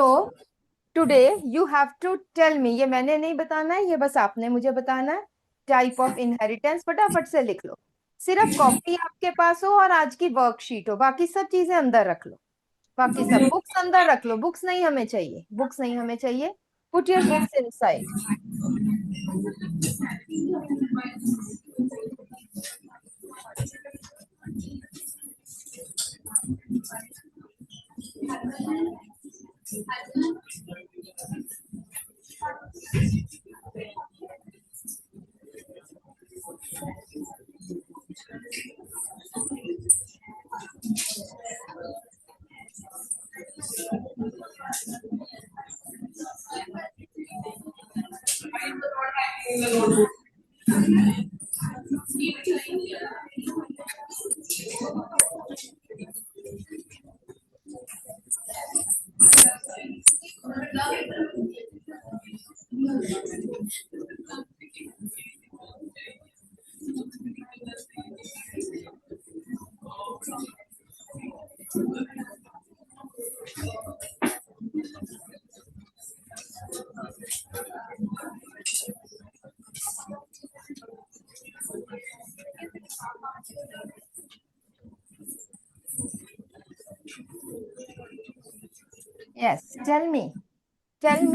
तो today you have to tell me, ये मैंने नहीं बताना है, ये बस आपने मुझे बताना है। टाइप ऑफ इनहेरिटेंस फटाफट से लिख लो। सिर्फ कॉपी आपके पास हो और आज की वर्कशीट हो, बाकी सब चीजें अंदर रख लो। बाकी सब बुक्स अंदर रख लो, बुक्स नहीं हमें चाहिए, बुक्स नहीं हमें चाहिए। Put your books inside. Yes, tell me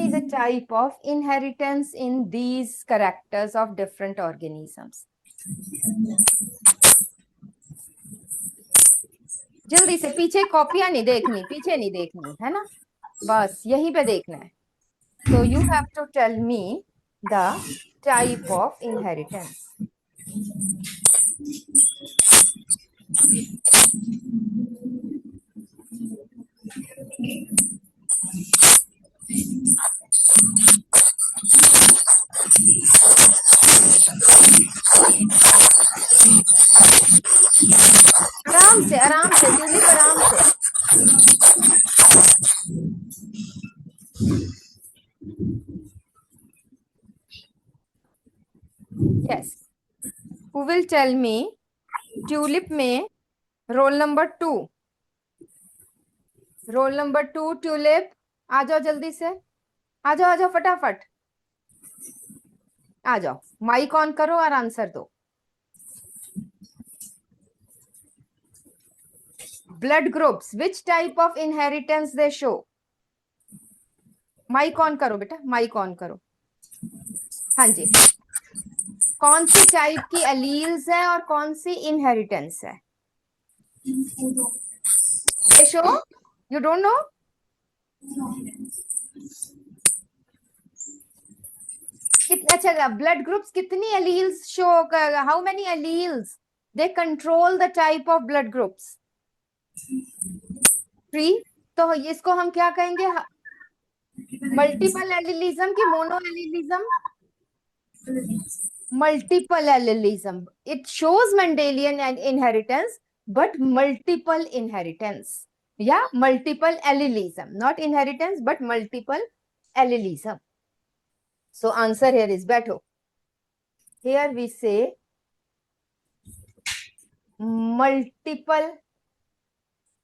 the type of inheritance in these characters of different organisms. जल्दी से, पीछे कॉपियां नहीं देखनी, पीछे नहीं देखनी है ना, बस यहीं पे देखना है। So you have to tell me the type of inheritance. आराम से ट्यूलिप, आराम से। Yes, who will tell me tulip में roll number 2, roll number 2 tulip, आ जाओ जल्दी से, आ जाओ फटाफट आ जाओ। माइक ऑन करो और आंसर दो। Blood groups, which type of inheritance they show? Mike on करो बेटा, माइक ऑन करो। हाँ जी, कौन सी टाइप की एलील्स है और कौन सी इनहेरिटेंस है? They show, you don't know? अच्छा, ब्लड ग्रुप्स कितनी alleles show, how many alleles they control the type of blood groups? 3। तो इसको हम क्या कहेंगे, मल्टीपल एलिलिज्म की mono allelism? Multiple allelism, it shows Mendelian inheritance but multiple inheritance, या multiple allelism, not inheritance but multiple allelism. So answer here is, बैठो, here we say multiple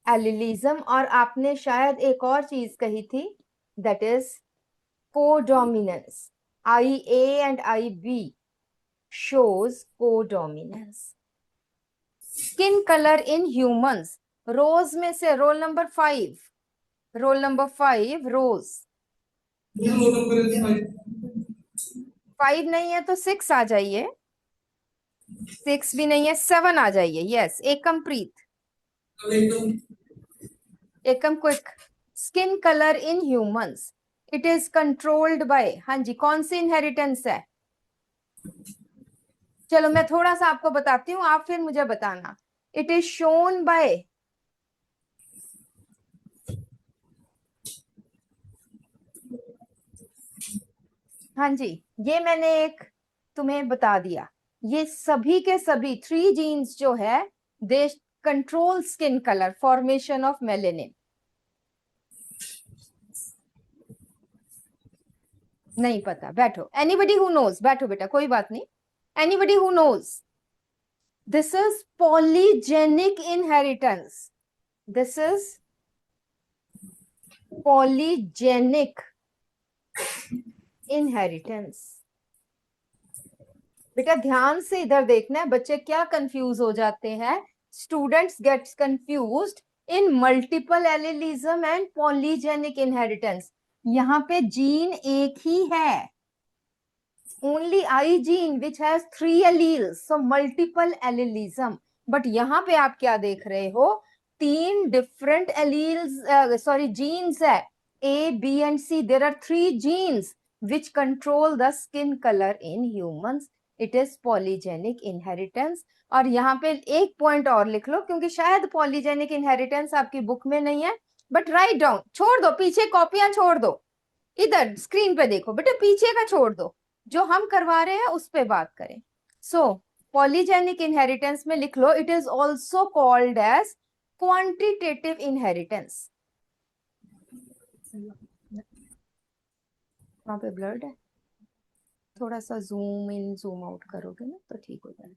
allelism, और आपने शायद एक और चीज कही थी, that is codominance. IA and IB shows codominance. Skin color in humans, रोज में से रोल नंबर 5, रोल नंबर 5 रोज। 5 नहीं है तो 6 आ जाइए, 6 भी नहीं है 7 आ जाइए। Yes, एकमप्रीत, Ekam quick. Skin colour in humans, it is controlled by, हाँ जी, कौन सी इनहेरिटेंस है? चलो मैं थोड़ा सा आपको बताती हूँ, आप फिर मुझे बताना। इट इज शोन बाय, हाँ जी, ये मैंने एक तुम्हें बता दिया, ये सभी के सभी 3 जीन्स जो है, they control skin colour, formation of melanin. नहीं पता, बैठो। एनीबडी हु नोज, बैठो बेटा, कोई बात नहीं। Anybody who knows, this is polygenic inheritance, this is polygenic inheritance. बेटा ध्यान से इधर देखना है, बच्चे क्या कंफ्यूज हो जाते हैं, students gets confused in multiple allelism and polygenic inheritance. यहाँ पे जीन एक ही है, only I gene which has 3 alleles, so multiple allelism. But यहाँ पे आप क्या देख रहे हो, 3 डिफरेंट एलील्स, सॉरी जीन्स है, A, B and C. There are 3 genes which control the skin color in humans. It is polygenic inheritance. और यहाँ पे एक पॉइंट और लिख लो, क्योंकि शायद पॉलीजेनिक इनहेरिटेंस आपकी बुक में नहीं है, बट राइट डाउन, छोड़ दो पीछे, कॉपियां छोड़ दो, इधर स्क्रीन पे देखो बेटा, पीछे का छोड़ दो, जो हम करवा रहे हैं उस पे बात करें। सो पॉलीजेनिक इनहेरिटेंस में लिख लो, it is also called as quantitative inheritance. वहां पे ब्लर्ड है, थोड़ा सा जूम इन जूम आउट करोगे ना तो ठीक हो जाएगा।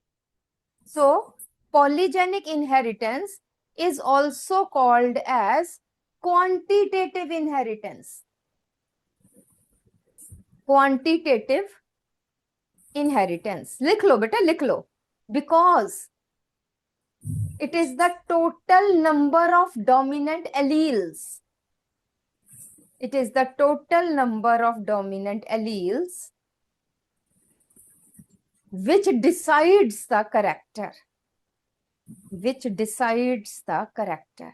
So polygenic inheritance is also called as quantitative inheritance. Quantitative inheritance लिख लो बेटा, लिख लो, because it is the total number of dominant alleles. It is the total number of dominant alleles which decides the character. Which decides the character.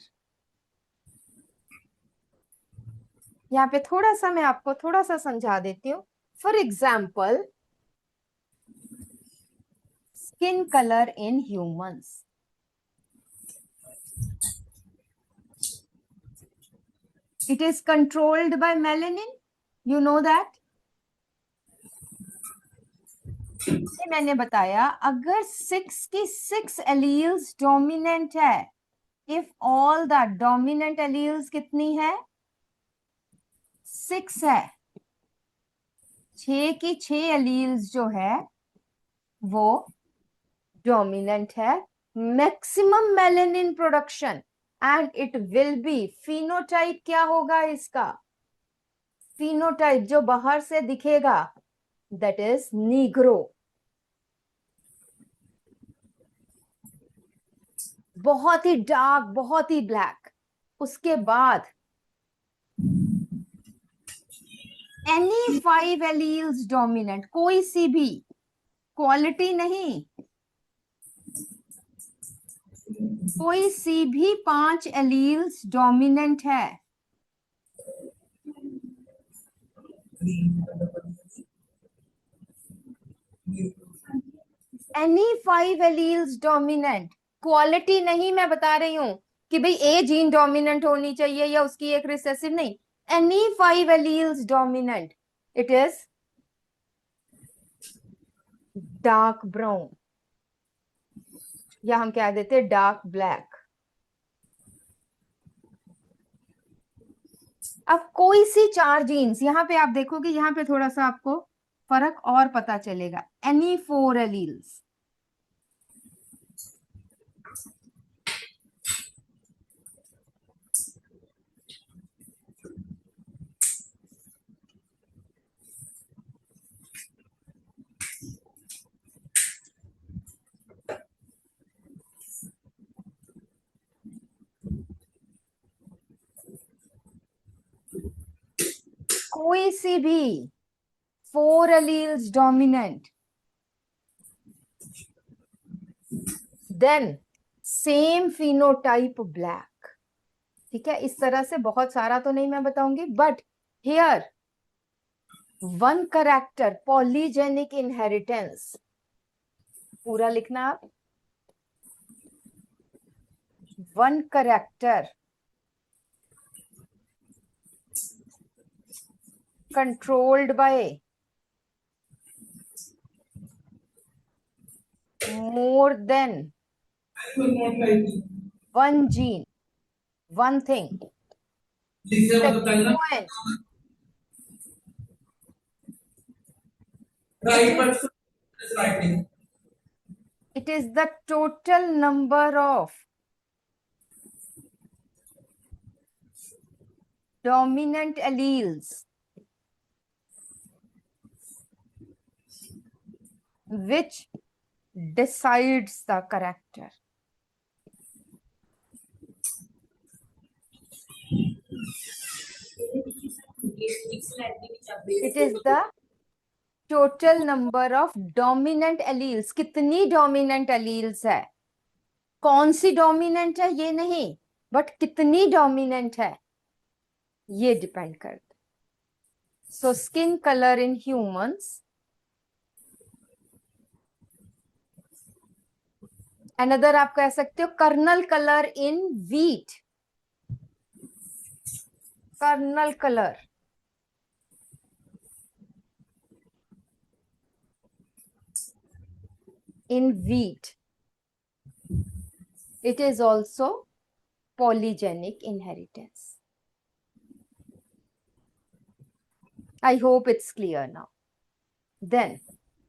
यहाँ पे थोड़ा सा मैं आपको थोड़ा सा समझा देती हूँ। For example, skin colour in humans, it is controlled by melanin, you know that. मैंने बताया अगर 6 की 6 एलील्स डोमिनेंट है, if all the dominant alleles कितनी है, 6 है, 6 की 6 एलील्स जो है वो डोमिनेंट है, maximum melanin production, and it will be, phenotype क्या होगा इसका, फिनोटाइप जो बाहर से दिखेगा, दैट इज नीग्रो, बहुत ही डार्क, बहुत ही ब्लैक। उसके बाद एनी 5 एलील्स डोमिनेंट, कोई सी भी, क्वालिटी नहीं, कोई सी भी 5 एलील्स डोमिनेंट है, एनी 5 एलील्स डोमिनेंट, क्वालिटी नहीं मैं बता रही हूं कि भाई ए जीन डोमिनेंट होनी चाहिए या उसकी एक रिसेसिव, नहीं, any 5 alleles dominant, it is dark brown, या हम क्या देते हैं डार्क ब्लैक। अब कोई सी 4 जीन्स, यहां पे आप देखोगे, यहां पे थोड़ा सा आपको फर्क और पता चलेगा, एनी 4 एलील्स, कोई सी भी 4 alleles dominant, then same phenotype black. ठीक है, इस तरह से बहुत सारा तो नहीं मैं बताऊंगी, but here one character, polygenic inheritance, पूरा लिखना आप, one character controlled by more than one gene, one thing, sequence, it is the total number of dominant alleles which decides the character. It is the total number of dominant alleles. कितनी dominant alleles है, कौन सी dominant है ये नहीं, but कितनी dominant है ये depend करता. So skin color in humans. Another आप कह सकते हो kernel color in wheat. Kernel color in wheat. It is also polygenic inheritance. I hope it's clear now. Then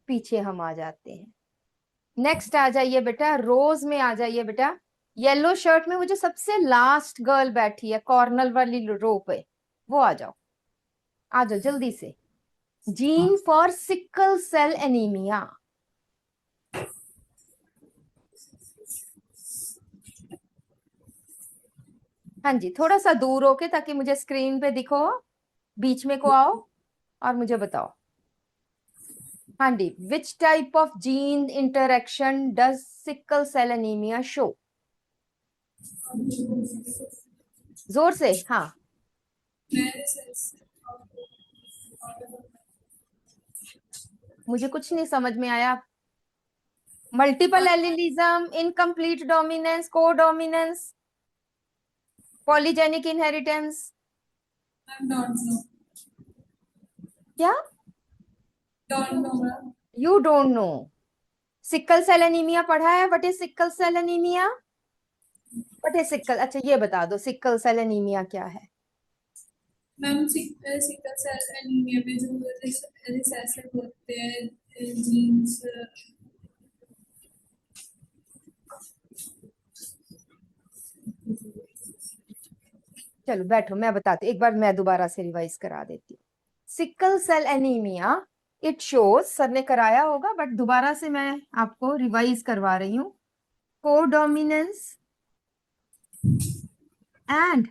पीछे हम आ जाते हैं. नेक्स्ट आ जाइए बेटा, रोज में आ जाइए बेटा. येलो शर्ट में वो जो सबसे लास्ट गर्ल बैठी है कॉर्नर वाली रो पे, वो आ जाओ, आ जाओ जल्दी से. Gene for sickle cell anaemia. हाँ जी, थोड़ा सा दूर होके ताकि मुझे स्क्रीन पे दिखो. बीच में को आओ और मुझे बताओ. हाँ जी, which type of gene interaction does sickle cell anaemia show? जोर से. हाँ, मुझे कुछ नहीं समझ में आया. Multiple allelism, incomplete dominance, codominance, polygenic inheritance. क्या? You don't know. Sickle cell anaemia पढ़ा है? What is sickle cell anaemia? What is sickle? अच्छा ये बता दो, सिकल सेल एनीमिया क्या है? मैम सिकल सेल एनीमिया में जो रिसेसिव होते हैं जीन्स. चलो बैठो, मैं बताती हूँ. एक बार मैं दोबारा से रिवाइज करा देती हूँ. Sickle cell anaemia it shows, sir ने कराया होगा बट दोबारा से मैं आपको रिवाइज करवा रही हूँ. Codominance and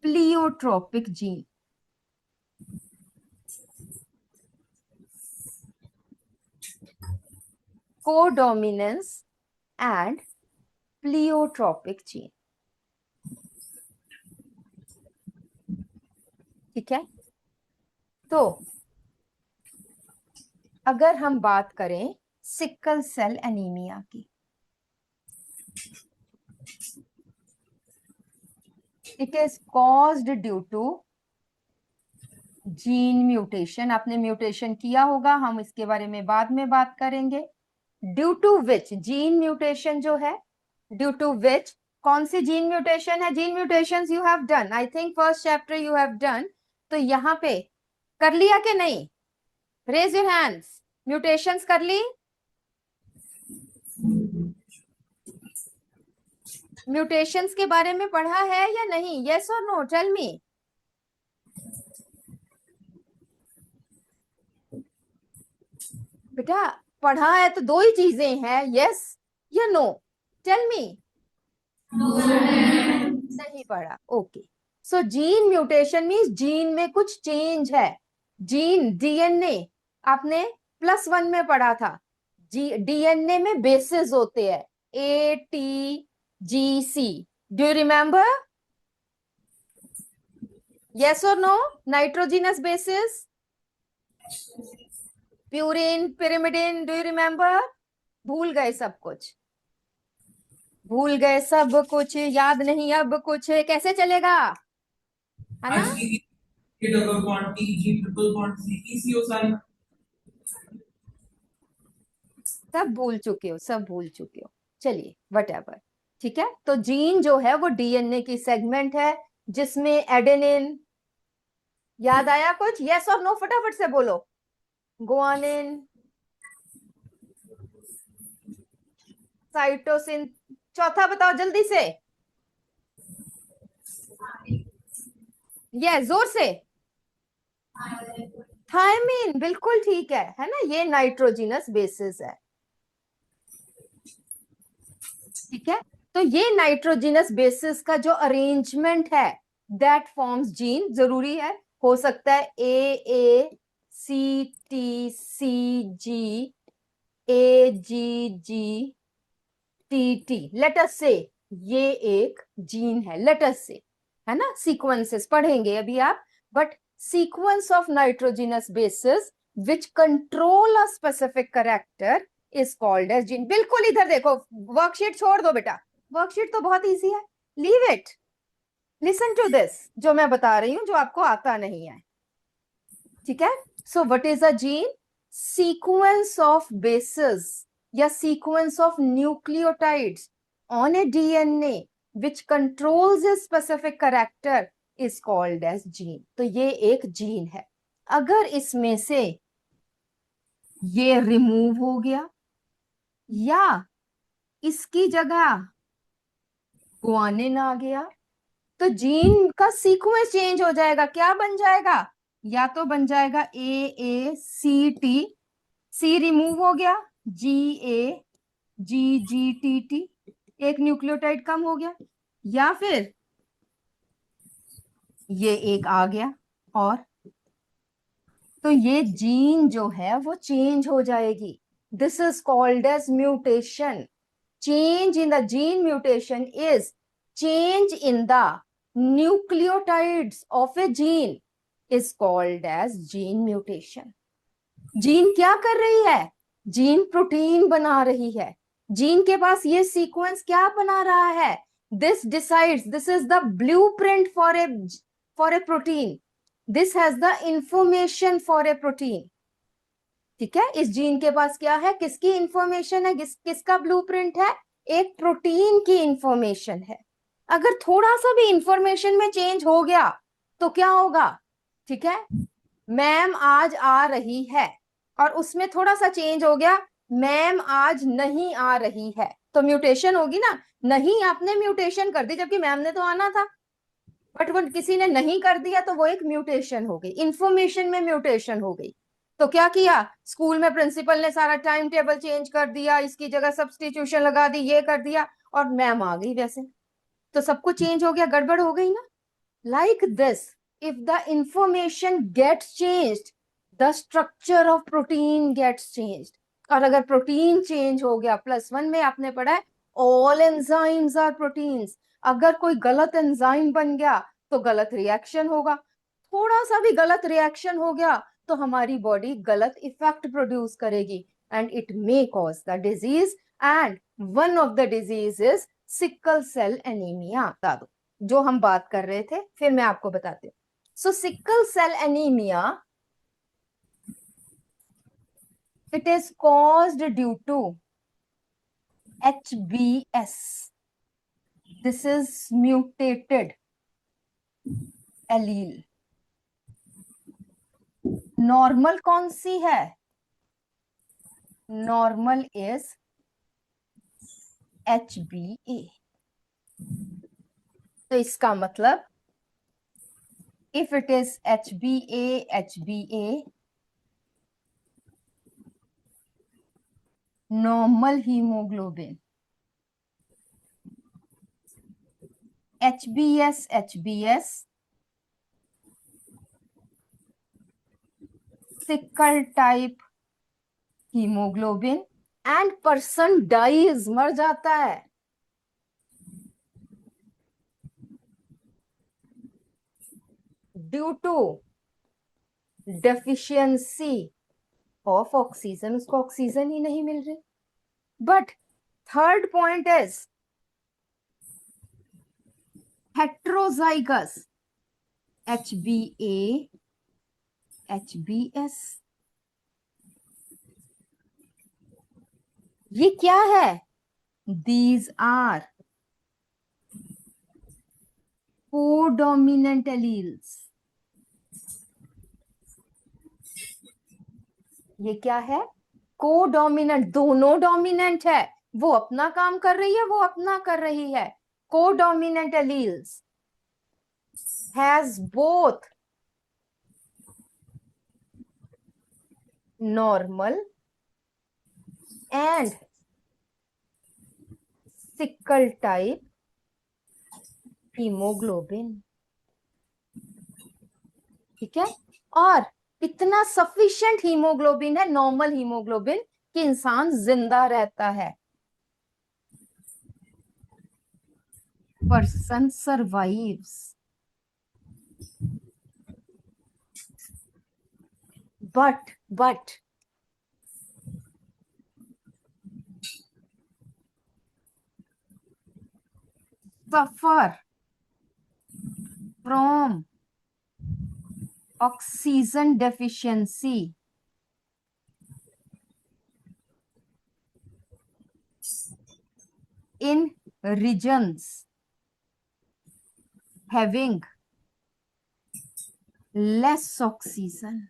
pleiotropic gene. Codominance and pleiotropic gene. ठीक है. तो अगर हम बात करें सिकल सेल एनीमिया की, it is caused due to gene mutation. आपने म्यूटेशन किया होगा, हम इसके बारे में बाद में बात करेंगे. Due to which, gene mutation जो है, ड्यू टू विच, कौन सी जीन म्यूटेशन है? Gene mutations you have done, I think first chapter you have done. तो यहाँ पे कर लिया कि नहीं? Raise your hands. म्यूटेशंस कर ली? म्यूटेशंस के बारे में पढ़ा है या नहीं? यस और नो, टेल मी. बेटा पढ़ा है तो दो ही चीजें हैं, यस या नो. Tell me. नहीं पढ़ा. Okay. So gene mutation means gene में कुछ चेंज है. जीन डीएनए आपने +1 में पढ़ा था. डीएनए में बेसिस होते हैं, ATGC. Do you remember? Yes और no? Nitrogenous bases, purine, pyrimidine. Do you remember? भूल गए सब कुछ? भूल गए सब कुछ, याद नहीं अब कुछ. कैसे चलेगा, है ना? सब भूल चुके हो, सब भूल चुके हो. चलिए वटएवर. ठीक है. तो जीन जो है वो डीएनए की सेगमेंट है जिसमें एडेनिन. याद आया कुछ? यस और नो फटाफट से बोलो. Guanine, cytosine. चौथा बताओ जल्दी से. ये जोर से, थायमीन, बिल्कुल ठीक है ना, ये नाइट्रोजिनस बेसिस है। ठीक है, तो ये नाइट्रोजिनस बेसिस का जो अरेंजमेंट है दैट फॉर्म्स जीन, जरूरी है, हो सकता है AACTCG AGGTT, लेट अस से ये एक जीन है, लेट अस से, है ना, सीक्वेंसेस पढ़ेंगे अभी आप, but sequence of nitrogenous bases which control a specific character is called as gene. बिल्कुल, इधर देखो, वर्कशीट छोड़ दो बेटा, वर्कशीट तो बहुत इजी है, leave it, listen to this, जो मैं बता रही हूं जो आपको आता नहीं है। ठीक है, so what is a gene? Sequence of bases या sequence of nucleotides on a DNA which controls a specific character is called as gene. तो ये एक जीन है। अगर इसमें से ये रिमूव हो गया या इसकी जगह गुआनिन आ गया, तो जीन का सीक्वेंस चेंज हो जाएगा। क्या बन जाएगा? या तो बन जाएगा AACT, सी रिमूव हो गया, GAGGTT, एक न्यूक्लियोटाइड कम हो गया, या फिर ये एक आ गया, और तो ये जीन जो है वो चेंज हो जाएगी। This is called as mutation. Change in the gene mutation is change in the nucleotides of a gene is called as gene mutation. Gene क्या कर रही है? जीन प्रोटीन बना रही है। जीन के पास ये सीक्वेंस क्या बना रहा है? This decides, this is the blueprint for a protein, this has the information for a protein. ठीक है, इस जीन के पास क्या है? किसकी इंफॉर्मेशन है? किसका ब्लूप्रिंट है? एक प्रोटीन की इंफॉर्मेशन है। अगर थोड़ा सा भी इंफॉर्मेशन में चेंज हो गया तो क्या होगा? ठीक है, मैम आज आ रही है, और उसमें थोड़ा सा चेंज हो गया, मैम आज नहीं आ रही है, तो म्यूटेशन होगी ना। नहीं, आपने म्यूटेशन कर दी, जबकि मैम ने तो आना था, बट वो किसी ने नहीं कर दिया, तो वो एक म्यूटेशन हो गई, इंफॉर्मेशन में म्यूटेशन हो गई। तो क्या किया? स्कूल में प्रिंसिपल ने सारा टाइम टेबल चेंज कर दिया, इसकी जगह सब्स्टिट्यूशन लगा दी, ये कर दिया, और मैम आ गई वैसे, तो सब कुछ चेंज हो गया, गड़बड़ हो गई ना। Like this, if the information gets changed, the structure of protein gets changed। और अगर प्रोटीन चेंज हो गया, +1 में आपने पढ़ा है all enzymes are proteins, अगर कोई गलत एंजाइम बन गया तो गलत रिएक्शन होगा, थोड़ा सा भी गलत रिएक्शन हो गया तो हमारी बॉडी गलत इफेक्ट प्रोड्यूस करेगी, and it may cause the disease, and one of the disease is sickle cell anaemia. बता दो जो हम बात कर रहे थे, फिर मैं आपको बताती हूँ। So sickle cell anaemia, it is caused due to HBS, this is mutated allele. Normal कौन सी है? Normal is HBA। तो इसका मतलब if it is HBA normal hemoglobin, HBS sickle type hemoglobin, and person dies, मर जाता है, due to deficiency of oxygen, उसको ऑक्सीजन ही नहीं मिल रही। But third point is heterozygous HBA HBS। ये क्या है? These are codominant alleles। ये क्या है? कोडोमिनेंट, दोनों डोमिनेंट है, वो अपना काम कर रही है, वो अपना कर रही है, codominant alleles. has both normal and sickle type haemoglobin. ठीक है, और इतना सफिशिएंट हीमोग्लोबिन है, नॉर्मल हीमोग्लोबिन, कि इंसान जिंदा रहता है। Person survives, but suffer from oxygen deficiency in regions having less oxygen.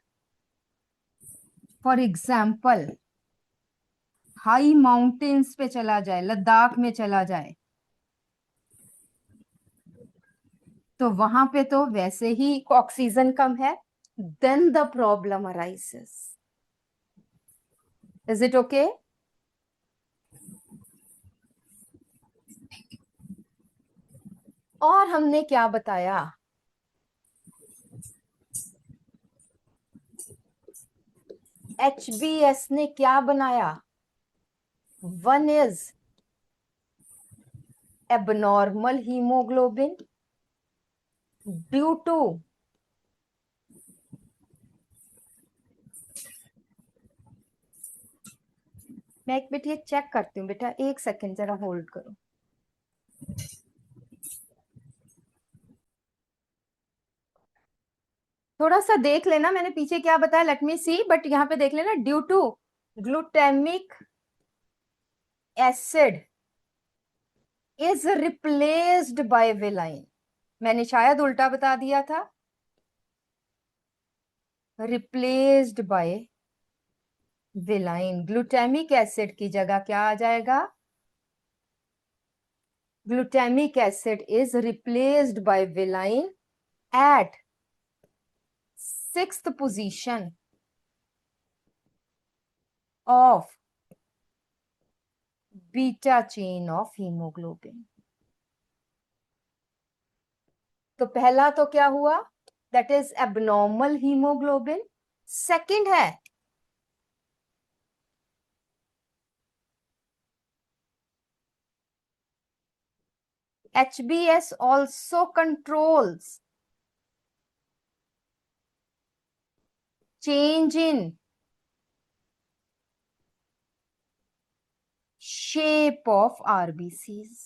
For example, high mountains पे चला जाए, लद्दाख में चला जाए, तो वहां पे तो वैसे ही ऑक्सीजन कम है, then the problem arises. Is it okay? और हमने क्या बताया? HBS ने क्या बनाया? One is abnormal haemoglobin due to मैं एक मिनट ये चेक करती हूँ बेटा, एक सेकेंड जरा होल्ड करो। थोड़ा सा देख लेना, मैंने पीछे क्या बताया, लेट मी सी, बट यहाँ पे देख लेना, due to glutamic acid is replaced by valine. मैंने शायद उल्टा बता दिया था, replaced by valine. Glutamic acid की जगह क्या आ जाएगा? Glutamic acid is replaced by valine at 6th position of beta chain of hemoglobin। तो पहला तो क्या हुआ? That is abnormal haemoglobin. Second है HBS also controls change in shape of RBCs.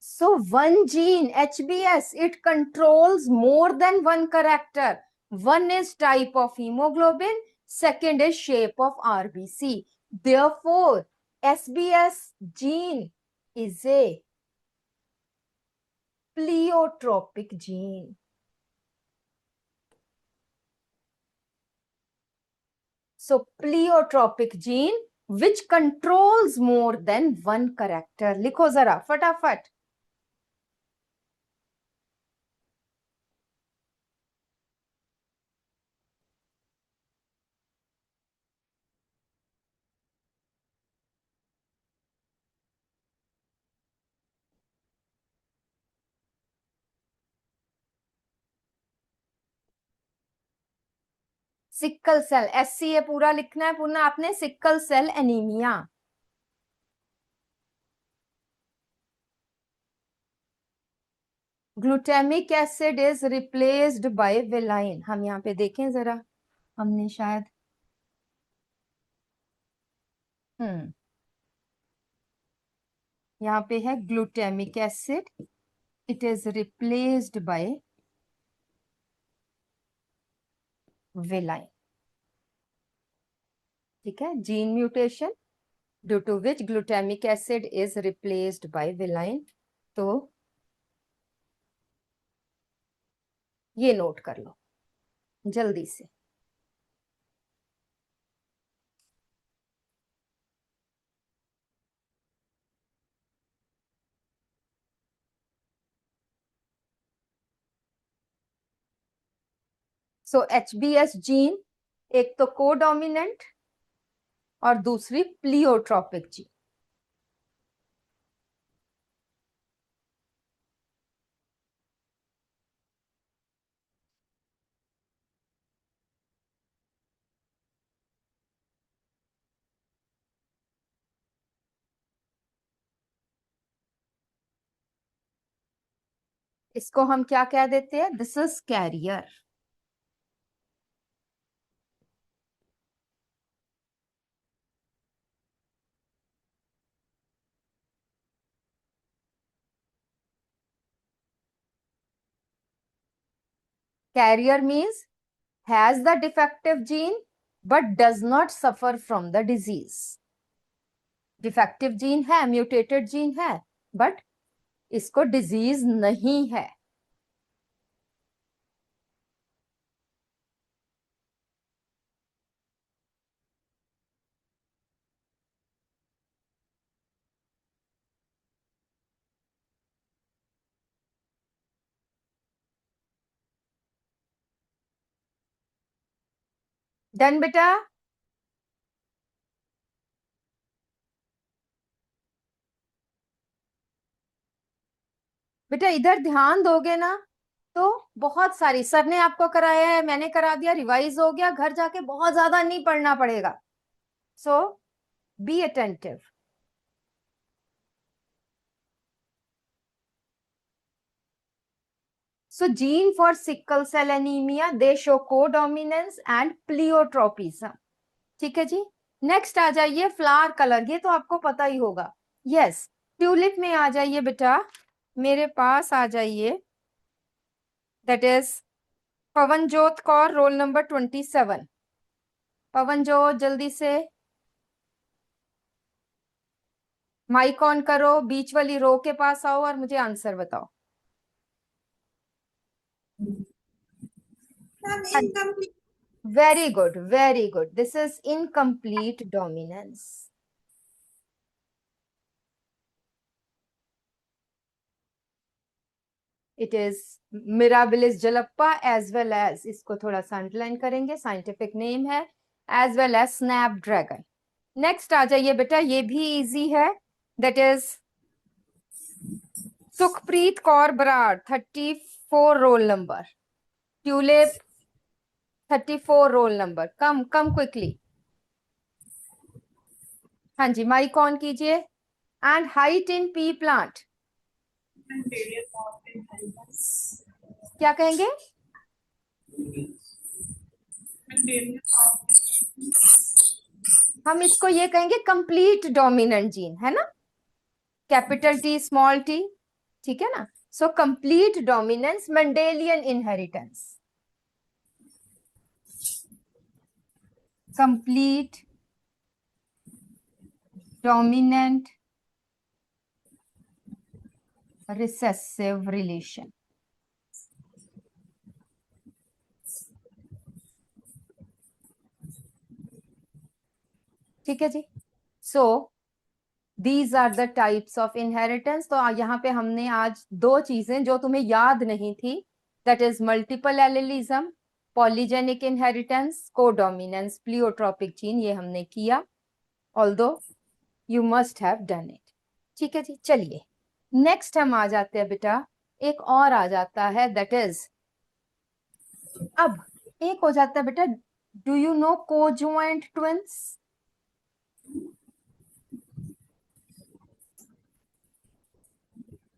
So one gene HBS, it controls more than one character. One is type of hemoglobin, second is shape of RBC. Therefore, SBS gene is a pleiotropic gene. So pleiotropic gene which controls more than one character. लिखो जरा फटाफट। Sickle cell, SCA पूरा लिखना है, पूरा आपने, sickle cell anaemia. Glutamic acid is replaced by valine. हम यहाँ पे देखें जरा, हमने शायद यहाँ पे है glutamic acid, it is replaced by valine. ठीक है, gene mutation due to which glutamic acid is replaced by valine. तो ये नोट कर लो जल्दी से। सो HbS जीन एक तो कोडोमिनेंट और दूसरी प्लियोट्रोपिक जीन। इसको हम क्या कह देते हैं? This is carrier. Carrier means has the defective gene but does not suffer from the disease. Defective gene है, म्यूटेटेड जीन है, बट इसको डिजीज नहीं है। डन बेटा? बेटा इधर ध्यान दोगे ना तो बहुत सारी, सर ने आपको कराया है, मैंने करा दिया, रिवाइज हो गया, घर जाके बहुत ज्यादा नहीं पढ़ना पड़ेगा। So be attentive. So gene for sickle cell anemia, they show codominance and pleiotropism. ठीक है जी। नेक्स्ट आ जाइए फ्लावर कलर, ये तो आपको पता ही होगा। यस, ट्यूलिप में आ जाइए बेटा, मेरे पास आ जाइए। That is Pavanjot Kaur, roll number 27। Pavanjot जल्दी से माइक ऑन करो, बीच वाली रो के पास आओ और मुझे आंसर बताओ। Very good, very good, this is incomplete dominance. It is Mirabilis jalapa as well as, इसको थोड़ा सा अंडरलाइन करेंगे, साइंटिफिक नेम है, as well as snapdragon. Next आ जाइए बेटा, ये भी इजी है। That is Sukhpreet Kaur Brar, 34 roll number. Tulip 34 roll number. Come come quickly. हाँ जी, माइक ऑन कीजिए। And height in pea plant, क्या कहेंगे? हम इसको ये कहेंगे कंप्लीट डोमिनेंट जीन, है ना, कैपिटल टी स्मॉल टी, ठीक है ना। So complete dominance, Mendelian inheritance, complete dominant recessive relation. ठीक है जी। So these are the types of inheritance. तो यहाँ पे हमने आज दो चीजें जो तुम्हें याद नहीं थी, that is multiple allelism, polygenic inheritance, codominance, pleiotropic gene, ये हमने किया, although you must have done it. ठीक है जी। चलिए नेक्स्ट हम आ जाते हैं बेटा, एक और आ जाता है, दैट इज, अब एक हो जाता है बेटा, डू यू नो कोजॉइंट ट्विंस?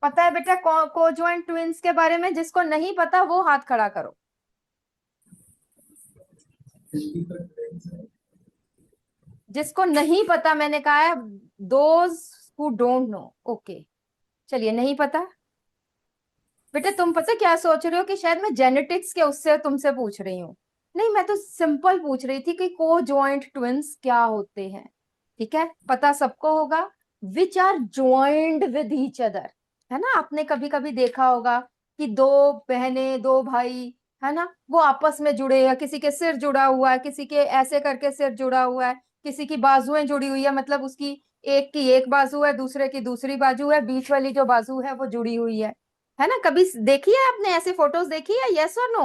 पता है बेटा कोजॉइंट ट्विंस के बारे में? जिसको नहीं पता वो हाथ खड़ा करो। जिसको नहीं पता, मैंने कहा है those who don't know. Okay, चलिए, नहीं पता बेटा। तुम पता क्या सोच रहे हो कि शायद मैं जेनेटिक्स के उससे तुमसे पूछ रही हूँ। नहीं, मैं तो सिंपल पूछ रही थी कि को जॉइंट ट्विंस क्या होते हैं। ठीक है, पता सबको होगा, which are joined with each other, है ना। आपने कभी कभी देखा होगा कि दो बहनें, दो भाई, है ना, वो आपस में जुड़े हैं, किसी के सिर जुड़ा हुआ है, किसी के ऐसे करके सिर जुड़ा हुआ है, किसी की बाजुएं जुड़ी हुई है, मतलब उसकी एक की एक बाजू है, दूसरे की दूसरी बाजू है, बीच वाली जो बाजू है वो जुड़ी हुई है ना। कभी देखी है आपने ऐसे फोटोज देखी है? यस और नो?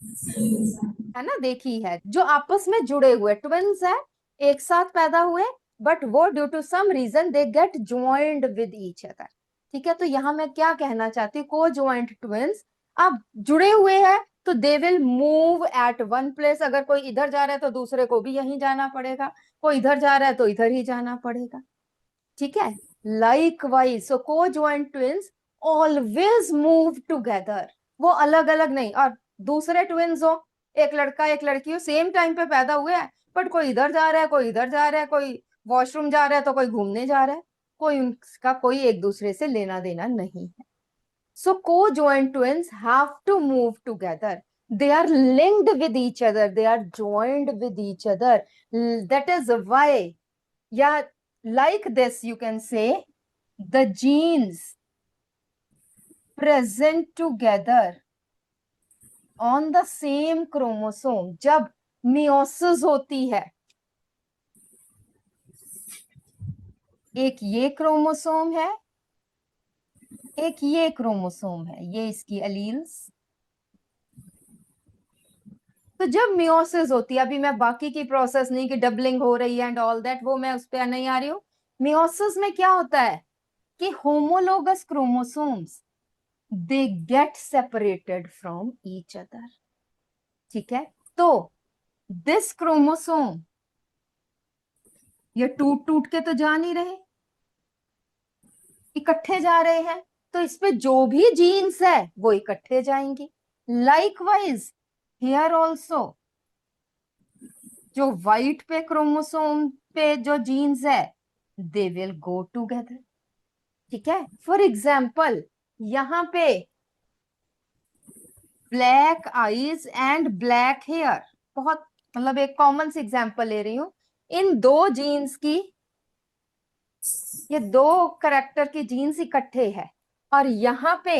है ना, देखी है, जो आपस में जुड़े हुए ट्विन्स है, एक साथ पैदा हुए, बट वो due to some reason they get joined with each other. ठीक है, तो यहां मैं क्या कहना चाहती हूँ, को ज्वाइंट ट्विन्स अब जुड़े हुए हैं तो they will move at one place. अगर कोई इधर जा रहा है तो दूसरे को भी यहीं जाना पड़ेगा, कोई इधर जा रहा है तो इधर ही जाना पड़ेगा। ठीक है, लाइकवाइज सो conjoint twins always move together, वो अलग अलग नहीं। और दूसरे ट्विन्स हो, एक लड़का एक लड़की हो, सेम टाइम पे पैदा हुए हैं, बट कोई इधर जा रहा है कोई इधर जा रहा है, कोई वॉशरूम जा रहा है तो कोई घूमने जा रहा है, कोई उनका कोई एक दूसरे से लेना देना नहीं है। So conjoint twins have to move together, they are linked with each other, they are joined with each other. That is why, yeah, like this you can say the genes present together on the same chromosome, जब meiosis होती है, एक ये chromosome है एक ये chromosome है, ये इसकी एलील्स। तो जब मियोसिस होती है, अभी मैं बाकी की प्रोसेस नहीं कि डबलिंग हो रही है एंड ऑल दैट, वो मैं उस पर नहीं आ रही हूँ। मियोसिस में क्या होता है कि homologous chromosomes they get separated from each other. ठीक है, तो दिस क्रोमोसोम, ये टूट टूट के तो जा नहीं रहे, इकट्ठे जा रहे हैं, तो इस पे जो भी जीन्स है वो इकट्ठे जाएंगे। लाइकवाइज हियर ऑल्सो, जो वाइट पे क्रोमोसोम पे जो जीन्स है दे विल गो टूगेदर। ठीक है, फॉर एग्जाम्पल यहां पे black eyes and black hair, बहुत मतलब एक कॉमन सी एग्जाम्पल ले रही हूं, इन दो जीन्स की, ये दो करेक्टर की जीन्स इकट्ठे हैं, और यहां पे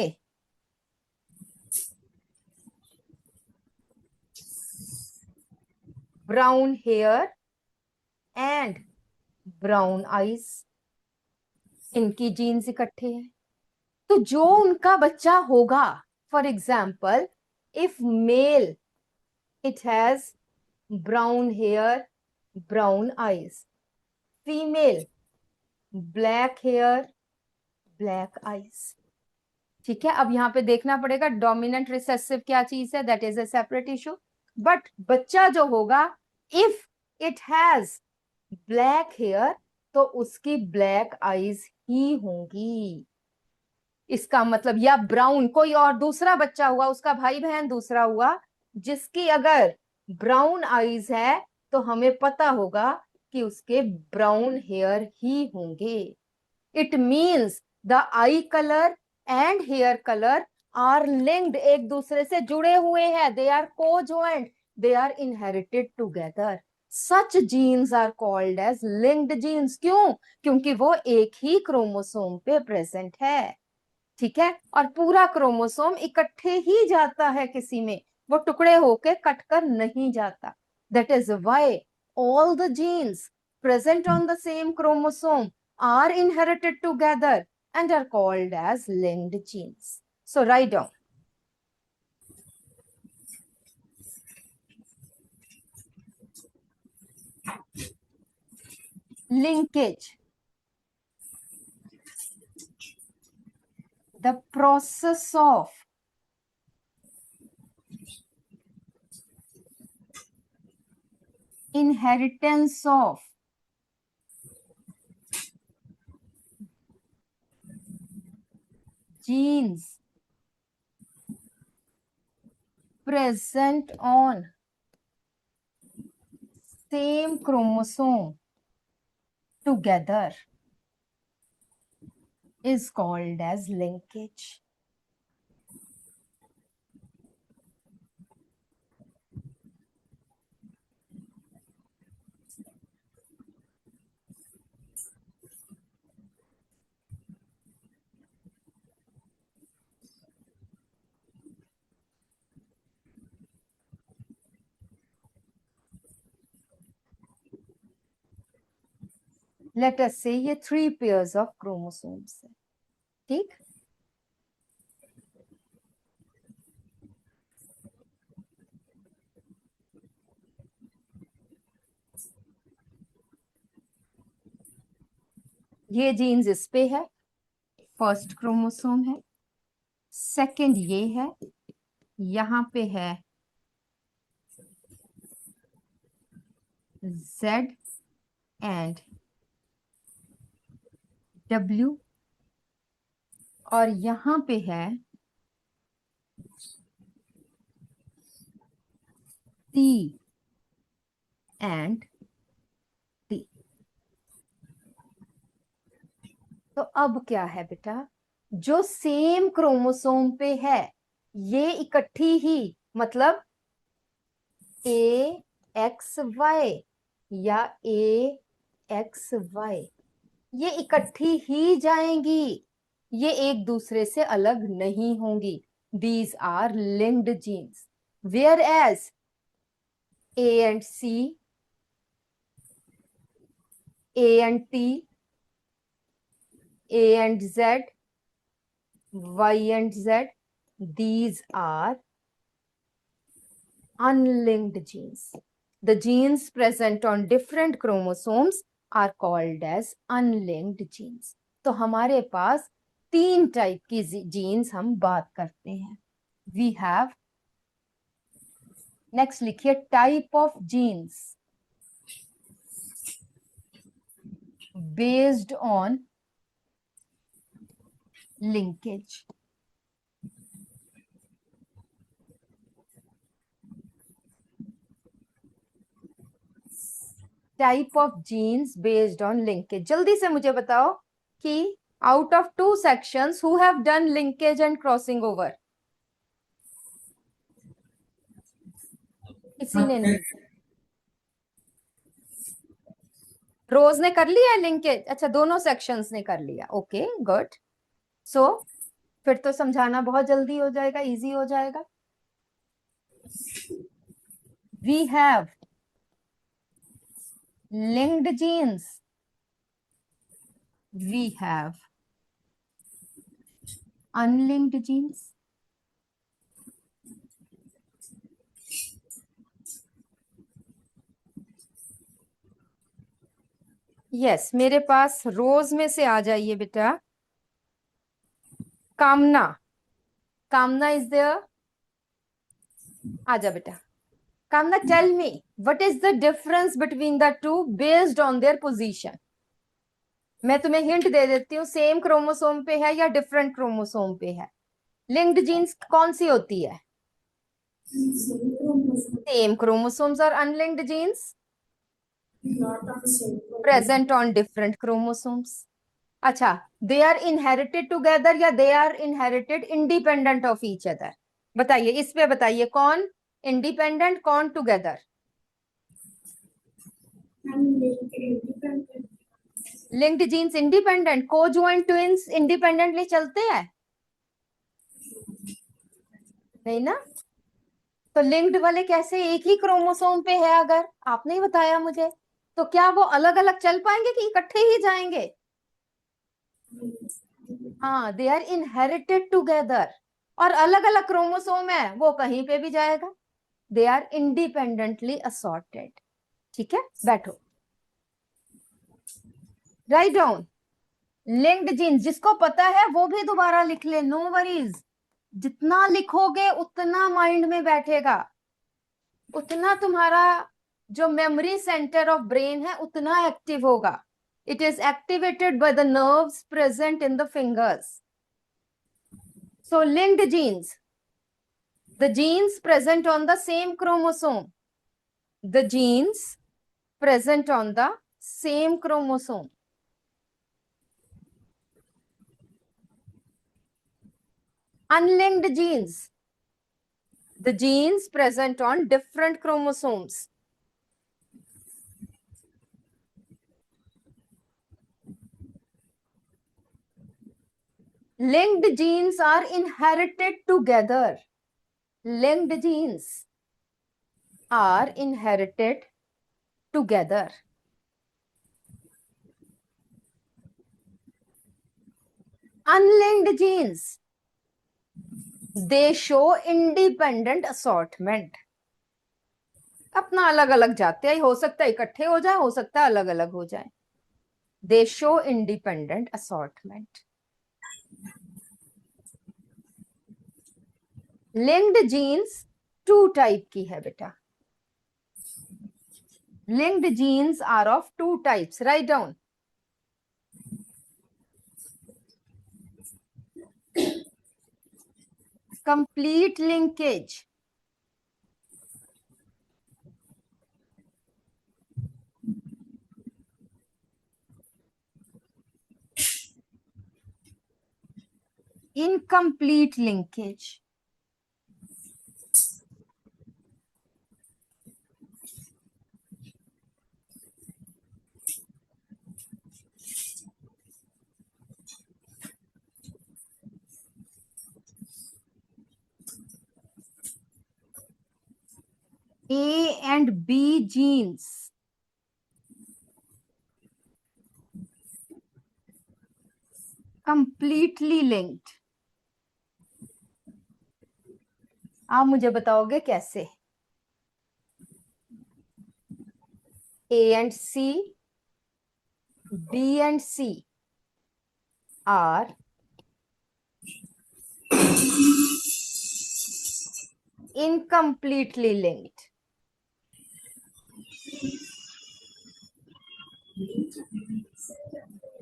brown hair and brown eyes, इनकी जीन्स इकट्ठे हैं। तो जो उनका बच्चा होगा, for example if male it has brown hair brown eyes, female black hair black eyes. ठीक है, अब यहाँ पे देखना पड़ेगा डोमिनेंट रिसेसिव क्या चीज है, that is a separate issue. But बच्चा जो होगा, if it has black hair तो उसकी ब्लैक आईज ही होंगी। इसका मतलब, या ब्राउन कोई और दूसरा बच्चा हुआ, उसका भाई बहन दूसरा हुआ, जिसकी अगर ब्राउन आईज है तो हमें पता होगा कि उसके ब्राउन हेयर ही होंगे। It means the eye colour and hair colour are linked, एक दूसरे से जुड़े हुए हैं, they are conjoint, they are inherited together. Such genes are called as linked genes. क्यों? क्योंकि वो एक ही क्रोमोसोम पे प्रेजेंट है। ठीक है, और पूरा क्रोमोसोम इकट्ठे ही जाता है किसी में, वो टुकड़े होके कटकर नहीं जाता। That is why all the genes present on the same chromosome are inherited together and are called as linked genes. So write down linkage, the process of inheritance of genes present on same chromosome together is called as linkage. Let us say ये 3 pairs of chromosomes है। ठीक, ये jeans इस पे है, first chromosome है, second ये है, यहां पे है Z एंड W, और यहां पे है C एंड T। तो अब क्या है बेटा, जो सेम क्रोमोसोम पे है ये इकट्ठी ही, मतलब AXY या AXY, ये इकट्ठी ही जाएंगी, ये एक दूसरे से अलग नहीं होंगी। These are linked genes, whereas A and C, A and T, A and Z, Y and Z, these are unlinked genes. The genes present on different chromosomes are called as unlinked genes. तो हमारे पास 3 type की jeans हम बात करते हैं। We have, next लिखिए, type of genes based on linkage. Type of genes based on linkage, जल्दी से मुझे बताओ कि out of 2 sections who have done linkage and crossing over? किसी ने नहीं। रोज ने कर लिया है लिंकेज? अच्छा, दोनों सेक्शंस ने कर लिया, ओके गुड। सो फिर तो समझाना बहुत जल्दी हो जाएगा, इजी हो जाएगा। We have linked genes, we have unlinked genes, yes मेरे पास रोज में से आ जाइए बेटा। कामना, कामना इज देयर, आजा बेटा। Kamna, tell me what is the difference between the two based on their position. मैं तुम्हें हिंट दे देती हूँ, सेम क्रोमोसोम पे है या डिफरेंट क्रोमोसोम पे है। लिंक्ड जीन्स कौन सी होती है? Same chromosomes. और unlinked genes present on different chromosomes. अच्छा, दे आर इनहेरिटेड टुगेदर या they are inherited independent of each other? बताइए, इस पे बताइए, कौन इंडिपेंडेंट कौन together? Linked genes independent, conjoined twins independently चलते हैं? नहीं ना। तो लिंक्ड वाले कैसे, एक ही क्रोमोसोम पे है अगर, आपने ही बताया मुझे, तो क्या वो अलग अलग चल पाएंगे कि इकट्ठे ही जाएंगे? हाँ, दे आर इनहेरिटेड टुगेदर। और अलग अलग क्रोमोसोम है, वो कहीं पे भी जाएगा। They are independently assorted. ठीक है, बैठो, राइट डाउन। लिंक्ड जीन्स जिसको पता है वो भी दोबारा लिख ले, नो वरीज। जितना लिखोगे उतना माइंड में बैठेगा, उतना तुम्हारा जो मेमोरी सेंटर ऑफ ब्रेन है उतना एक्टिव होगा। It is activated by the nerves present in the fingers. So linked genes, the genes present on the same chromosome, the genes present on the same chromosome. Unlinked genes, the genes present on different chromosomes. Linked genes are inherited together. Linked genes are inherited together. Unlinked genes, they show independent assortment. अपना अलग अलग जाते हैं, हो सकता है इकट्ठे हो जाए, हो सकता है अलग अलग हो जाए। They show independent assortment. Linked genes 2 type की है बेटा. Linked genes are of 2 types. Write down. Complete linkage. Incomplete linkage. A and B genes completely linked. आप मुझे बताओगे कैसे? A and C, B and C are incompletely linked.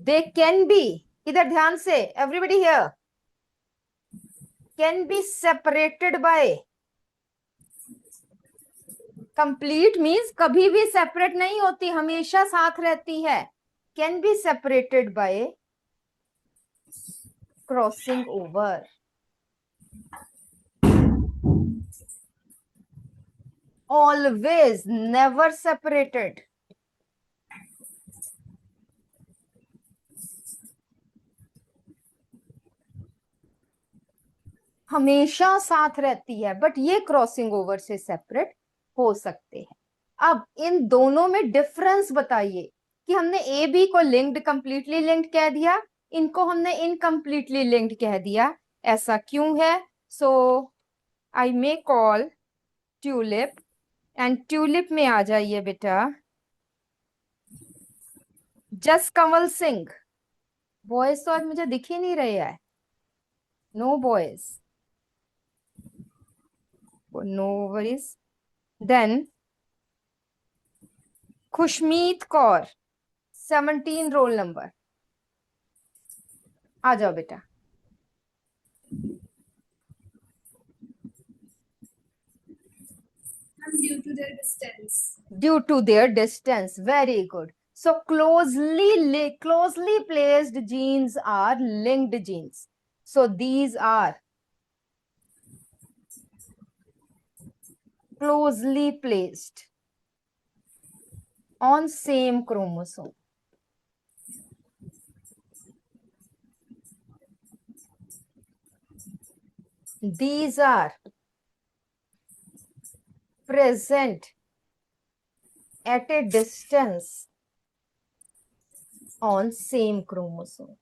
They can be, इधर ध्यान से, everybody here, can be separated by. Complete means कभी भी separate नहीं होती, हमेशा साथ रहती है. Can be separated by crossing over. Always, never separated. हमेशा साथ रहती है, बट ये क्रॉसिंग ओवर से सेपरेट हो सकते हैं. अब इन दोनों में डिफरेंस बताइए कि हमने ए बी को लिंक्ड कंप्लीटली लिंक्ड कह दिया, इनको हमने इनकम्प्लीटली लिंक्ड कह दिया. ऐसा क्यों है? So I may call tulip, and tulip में आ जाइए बेटा जस कंवल सिंह. बॉयज तो आज मुझे दिख ही नहीं रहे हैं. No boys, no worries. Then Khushmeet Kaur 17 roll number. आ जाओ बेटा. Due to their distance. Due to their distance. Very good. So closely placed genes are linked genes. So these are closely placed on same chromosome. These are present at a distance on same chromosome.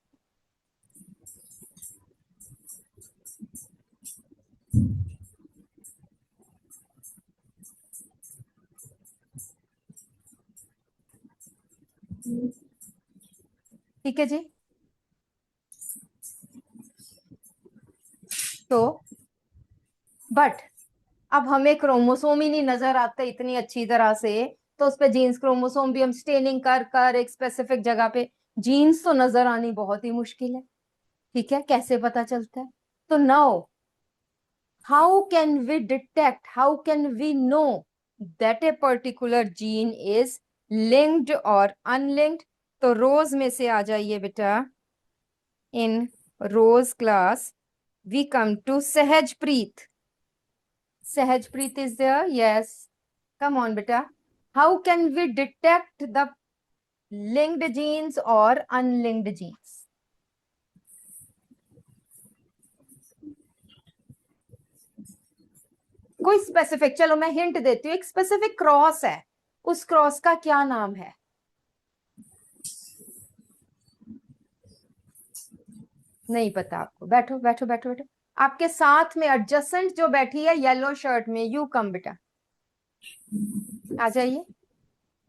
ठीक है जी. तो but अब हमें chromosome ही नहीं नजर आता इतनी अच्छी तरह से, तो उस पे जीन्स क्रोमोसोम भी हम स्टेनिंग कर कर एक स्पेसिफिक जगह पे जीन्स तो नजर आनी बहुत ही मुश्किल है. ठीक है, कैसे पता चलता है? तो now how can we detect, how can we know that a particular gene is linked और अनलिंक्ड? तो रोज में से आ जाइए बेटा. In rose class we come to Sahajpreet. Sahajpreet is there? Yes. Come on, beta. How can we detect the linked genes or unlinked genes? कोई specific, चलो मैं हिंट देती हूँ, एक स्पेसिफिक क्रॉस है, उस क्रॉस का क्या नाम है? नहीं पता आपको? बैठो बैठो बैठो बैठो. आपके साथ में एडजसेंट जो बैठी है येलो शर्ट में, यू कम बेटा, आ जाइए.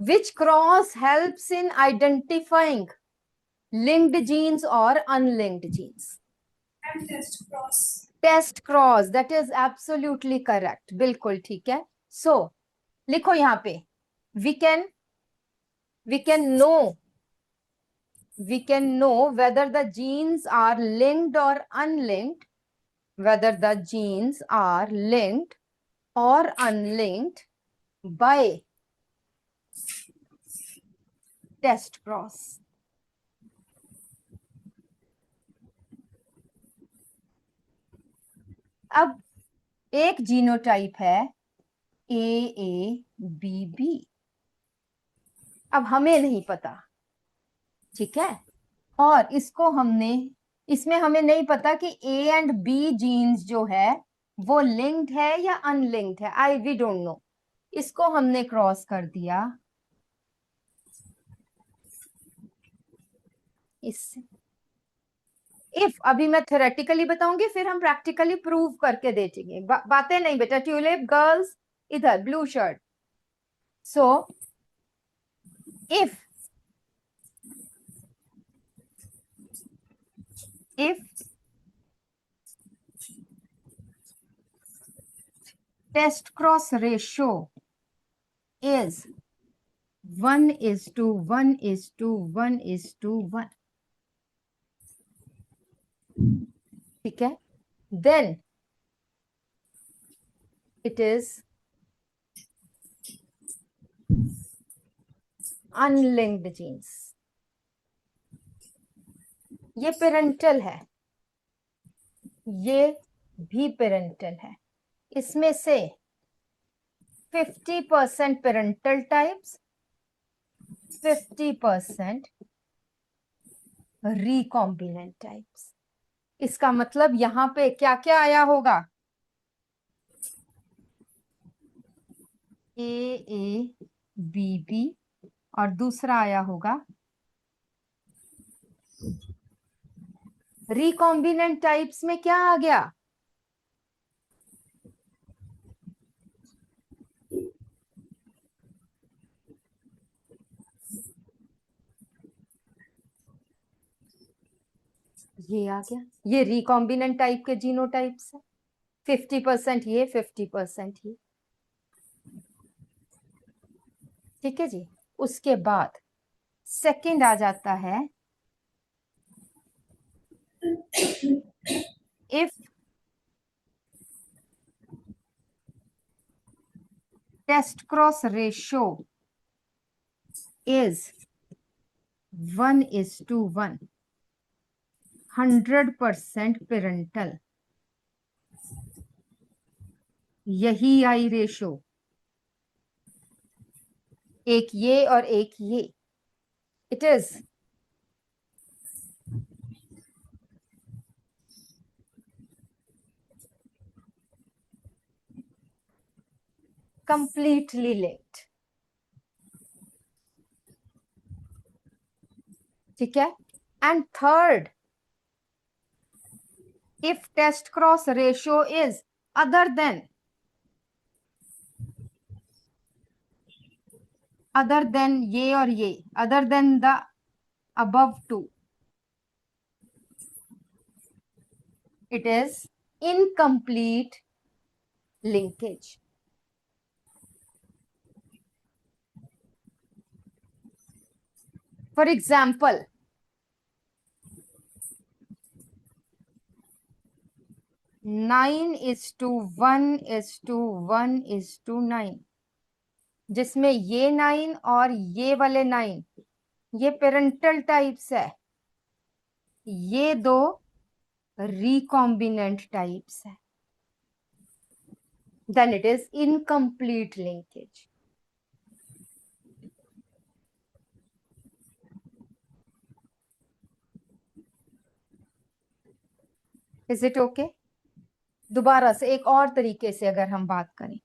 Which cross helps in identifying linked genes और unlinked genes? And test cross. Test cross, that is absolutely correct, बिल्कुल ठीक है. सो लिखो यहाँ पे, we can we can know we can know whether the genes are linked or unlinked, whether the genes are linked or unlinked by test cross. अब एक genotype है AABB. अब हमें नहीं पता, ठीक है, और इसमें हमें नहीं पता कि A एंड B जीन्स जो है वो लिंक्ड है या अनलिंक्ड है. We don't know. इसको हमने क्रॉस कर दिया इससे. इफ अभी मैं थ्योरेटिकली बताऊंगी, फिर हम प्रैक्टिकली प्रूव करके देखेंगे. बातें नहीं बेटा. ट्यूलिप गर्ल्स इधर, blue shirt. So if test cross ratio is 1:1:1:1, ठीक है, then it is unlinked genes. ये पेरेंटल है, ये भी पेरेंटल है. इसमें से 50% पेरेंटल टाइप्स, 50% रिकॉम्बिनेंट टाइप्स. इसका मतलब यहां पे क्या क्या आया होगा? AABB, और दूसरा आया होगा रिकॉम्बिनेंट टाइप्स में क्या आ गया? ये आ गया. ये रिकॉम्बिनेंट टाइप के जीनोटाइप्स है. 50% ये, 50% ये. ठीक है जी. उसके बाद सेकंड आ जाता है, if test cross ratio is 1:1, 100% parental. यही आई रेशो, एक ये और एक ये. It is completely linked. ठीक है. And third, if test cross ratio is other than ये और ये, other than the above two, it is incomplete linkage. For example, nine is to 1:1:9, जिसमें ये 9 और ये वाले 9 ये पेरेंटल टाइप्स है, ये दो रिकॉम्बिनेंट टाइप्स है. Then it is incomplete linkage. Is it okay? दोबारा से एक और तरीके से अगर हम बात करें,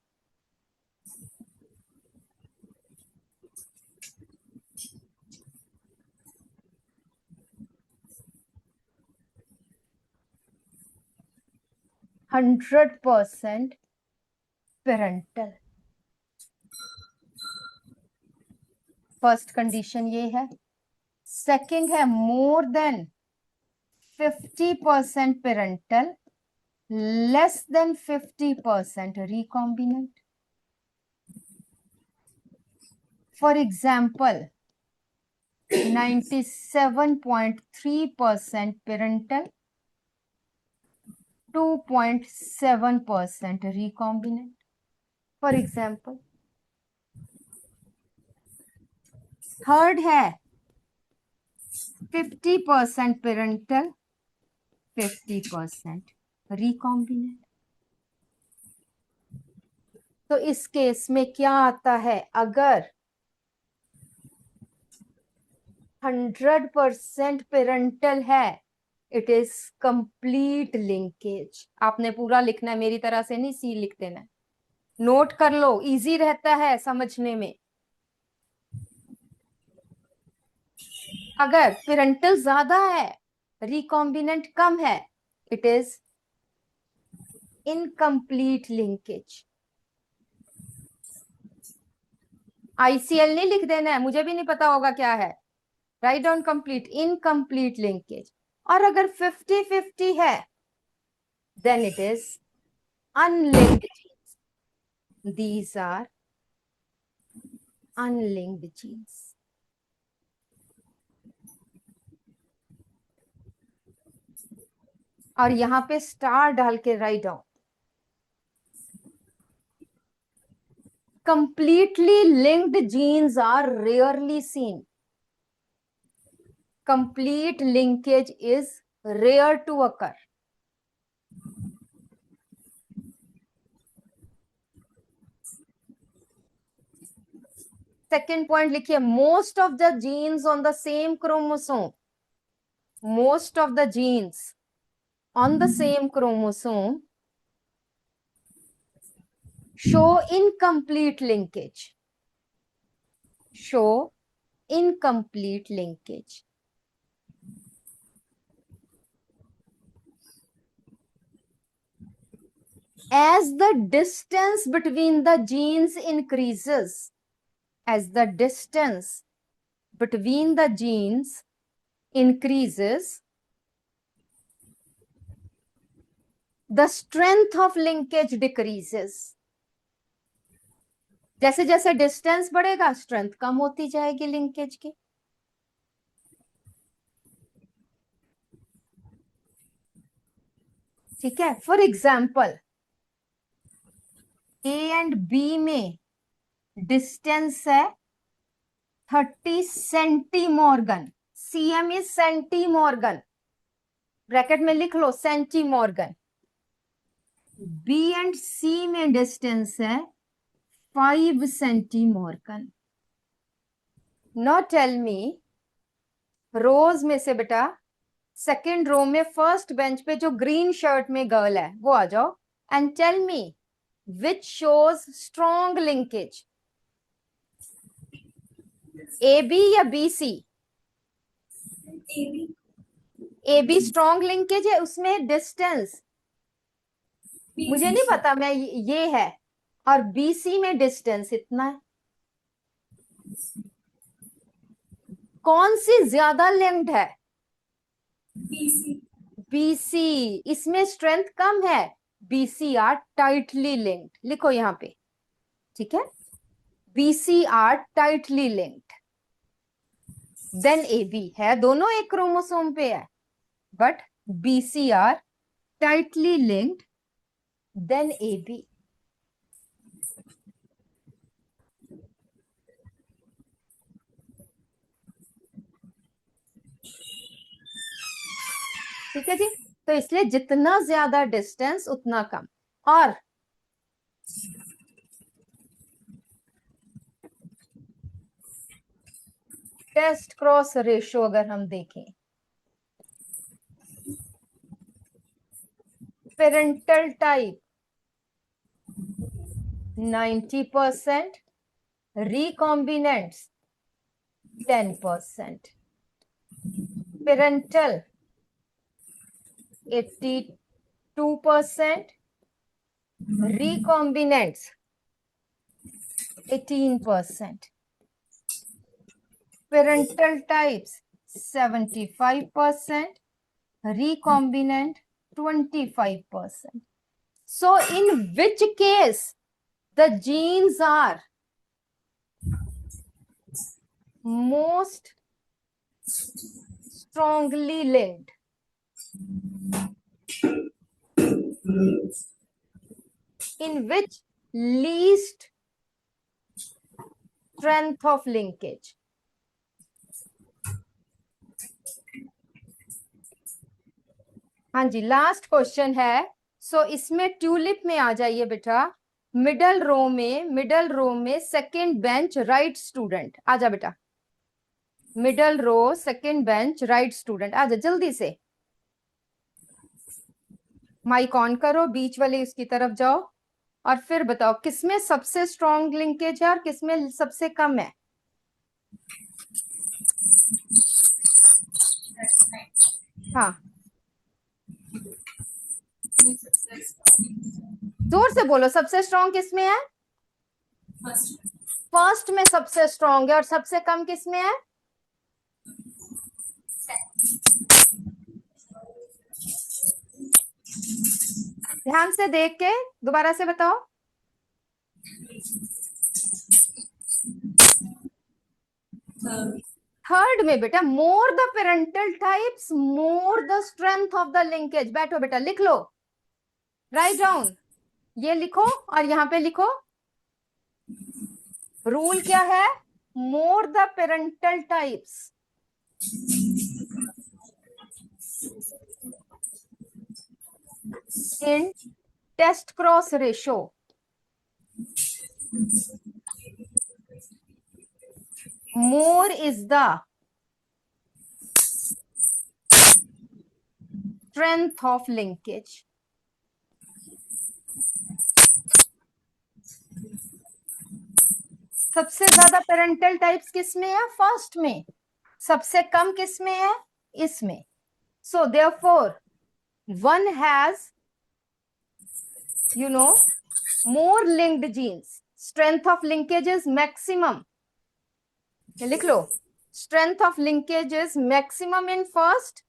hundred percent parental. First condition ये है. सेकंड है more than 50% parental, less than 50% recombinant. For example 97.3% parental, 2.7% recombinant. For example, third है 50% parental, 50% recombinant. तो इस केस में क्या आता है, अगर 100% पेरेंटल है, इट इज कंप्लीट लिंकेज. आपने पूरा लिखना है, मेरी तरह से नहीं सी लिख देना. नोट कर लो, इजी रहता है समझने में. अगर पेरेंटल ज्यादा है, रिकॉम्बिनेंट कम है, it is incomplete linkage. ICL नहीं लिख देना है, मुझे भी नहीं पता होगा क्या है. Write down complete, incomplete linkage. और अगर 50-50 है, then it is unlinked genes. These are unlinked genes. और यहां पे स्टार डाल के write down. completely linked genes are rarely seen. Complete linkage is rare to occur. Second point लिखिए, most of the genes on the same chromosome, most of the genes on the same chromosome show incomplete linkage. Show incomplete linkage. As the distance between the genes increases, as the distance between the genes increases, the strength of linkage decreases. जैसे जैसे distance बढ़ेगा, strength कम होती जाएगी linkage की. ठीक है. For example A and B में distance है 30 centimorgan. CM is centimorgan, bracket में लिख लो सेंटीमॉर्गन. बी एंड सी में डिस्टेंस है 5 सेंटीमॉर्गन. नॉट टेल मी, रोज में से बेटा सेकेंड रो में फर्स्ट बेंच पे जो ग्रीन शर्ट में गर्ल है वो आ जाओ and tell me which shows strong linkage, A B या B C? AB. A B strong linkage है, उसमें डिस्टेंस मुझे नहीं पता, मैं ये है. और बी सी में डिस्टेंस इतना है. कौन सी ज्यादा लिंक्ड है? BC. बीसी. इसमें स्ट्रेंथ कम है. BC are tightly linked. लिखो यहां पे. ठीक है, BC are tightly linked. Then A B है, दोनों एक क्रोमोसोम पे है, बट BC are tightly linked. Then A B. ठीक है जी. तो इसलिए जितना ज्यादा डिस्टेंस उतना कम. और टेस्ट क्रॉस रेशियो अगर हम देखें, parental type 90%, recombinants 10%, parental 82%, recombinants 18%. Parental types 75%, recombinant 25%. So in which case the genes are most strongly linked? In which least strength of linkage? हाँ जी, लास्ट क्वेश्चन है. सो इसमें ट्यूलिप में आ जाइए बेटा. मिडल रो में सेकंड बेंच राइट स्टूडेंट. आजा बेटा. Middle row second bench right student. आजा जल्दी से. माइक ऑन करो, बीच वाले उसकी तरफ जाओ और फिर बताओ किसमें सबसे स्ट्रॉन्ग लिंकेज है और किसमें सबसे कम है. हाँ, जोर से बोलो. सबसे स्ट्रॉन्ग किसमें है? फर्स्ट में सबसे स्ट्रॉन्ग है. और सबसे कम किसमें है? ध्यान से देख के दोबारा से बताओ. थर्ड में बेटा. More the parental types more the strength of the linkage. बैठो बेटा, लिख लो. Write down. ये लिखो और यहां पे लिखो. रूल क्या है? More the parental types in test cross ratio, more is the strength of linkage. सबसे ज्यादा पेरेंटल टाइप्स किसमें है? फर्स्ट में. सबसे कम किसमें है? इसमें. So therefore one has, you know, more linked genes. Strength of linkage is maximum. लिख लो. Strength of linkage is maximum in first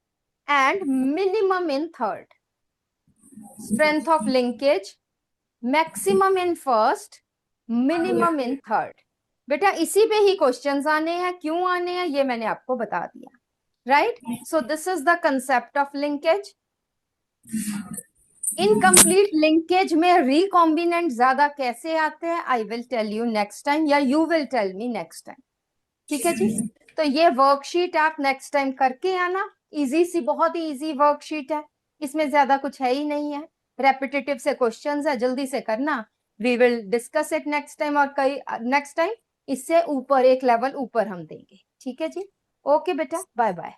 and minimum in third. Strength of linkage maximum in first, minimum in third. बेटा इसी पे ही questions आने हैं. क्यों आने हैं ये मैंने आपको बता दिया. Right. So this is the concept of linkage. Incomplete linkage में रिकॉम्बिनेंट ज्यादा कैसे आते हैं I will tell you next time, या you will tell me next time. ठीक है जी. तो ये वर्कशीट आप नेक्स्ट टाइम करके आना. इजी सी, बहुत ही इजी वर्कशीट है. इसमें ज्यादा कुछ है ही नहीं है. रेपिटेटिव से क्वेश्चंस है, जल्दी से करना. We will discuss it next time. और कई नेक्स्ट टाइम इससे ऊपर एक लेवल ऊपर हम देंगे. ठीक है जी. ओके बेटा, बाय बाय.